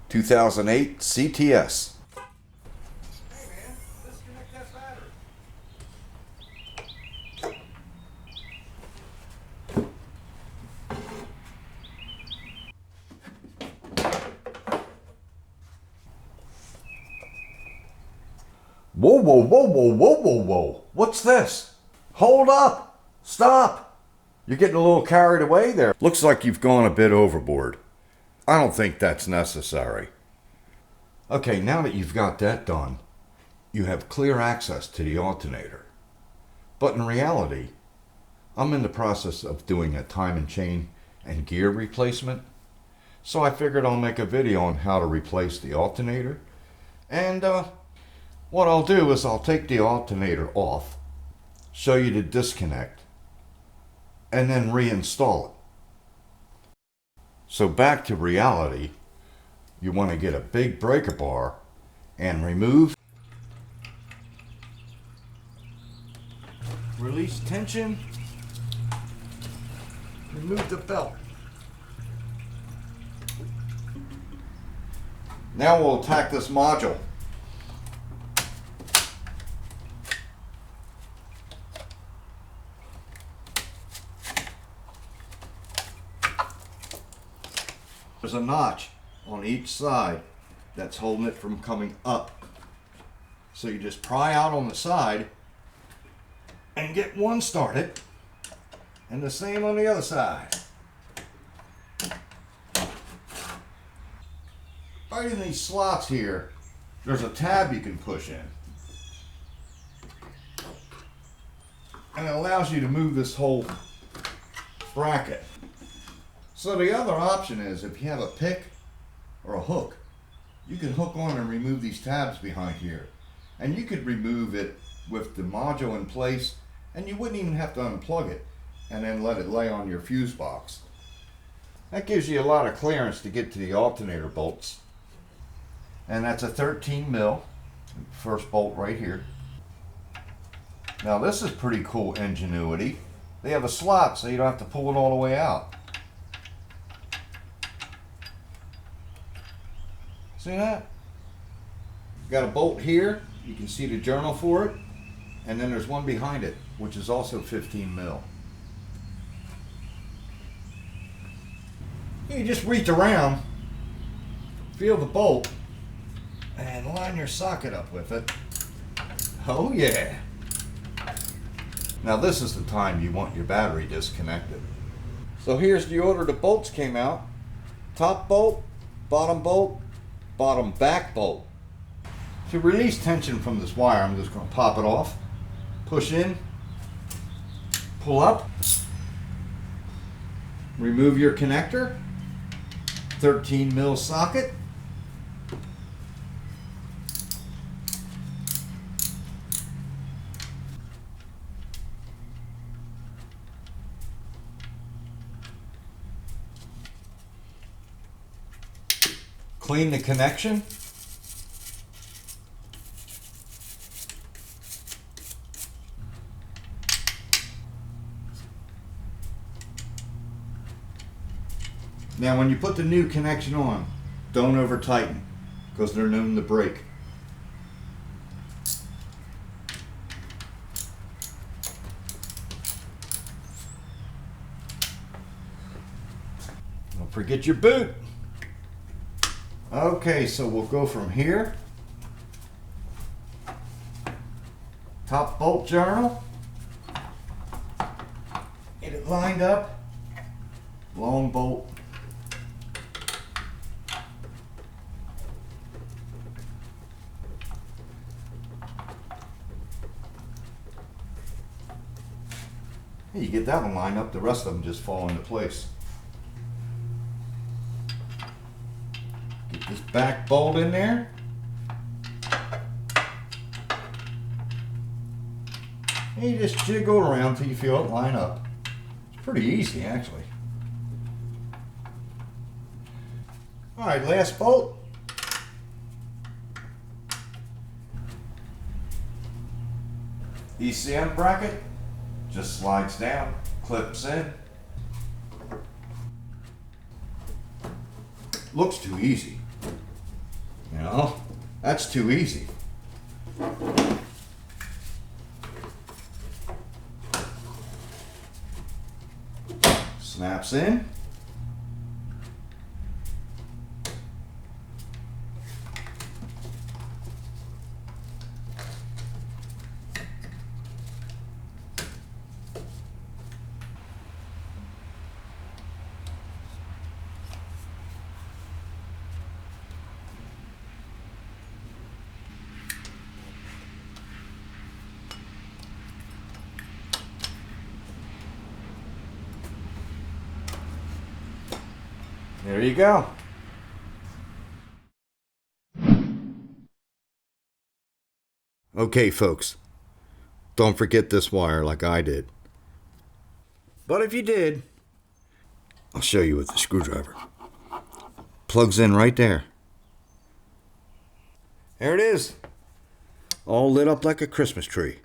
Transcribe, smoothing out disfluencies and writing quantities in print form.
2008 CTS. Hey man, disconnect that battery. Whoa, whoa, whoa, whoa, whoa, whoa, whoa. What's this? Hold up. Stop. You're getting a little carried away there. Looks like you've gone a bit overboard. I don't think that's necessary. Okay, now that you've got that done, you have clear access to the alternator. But in reality, I'm in the process of doing a time and chain and gear replacement. So I figured I'll make a video on how to replace the alternator. And what I'll do is I'll take the alternator off, show you the disconnect, and then reinstall it. So back to reality, you want to get a big breaker bar and remove, release tension, remove the belt. Now we'll attack this module. There's a notch on each side that's holding it from coming up. So you just pry out on the side and get one started, and the same on the other side. Right in these slots here, there's a tab you can push in. And it allows you to move this whole bracket. So the other option is, if you have a pick or a hook, you can hook on and remove these tabs behind here. And you could remove it with the module in place, and you wouldn't even have to unplug it and then let it lay on your fuse box. That gives you a lot of clearance to get to the alternator bolts. And that's a 13 mil, first bolt right here. Now this is pretty cool ingenuity. They have a slot so you don't have to pull it all the way out. See that? Got a bolt here, you can see the journal for it, and then there's one behind it, which is also 15 mil. You just reach around, feel the bolt, and line your socket up with it. Oh yeah! Now this is the time you want your battery disconnected. So here's the order the bolts came out. Top bolt, bottom back bolt. To release tension from this wire, I'm just going to pop it off, push in, pull up, remove your connector, 13 mil socket, clean the connection. Now when you put the new connection on, don't over tighten because they're known to break. Don't forget your boot. Okay, so we'll go from here. Top bolt journal. Get it lined up. Long bolt. You get that one lined up, the rest of them just fall into place. Get this back bolt in there. And you just jiggle around till you feel it line up. It's pretty easy actually. Alright, last bolt. ECM bracket. Just slides down, clips in. Looks too easy. You know, that's too easy. Snaps in. There you go. Okay, folks, don't forget this wire like I did. But if you did, I'll show you with the screwdriver. Plugs in right there. There it is. All lit up like a Christmas tree.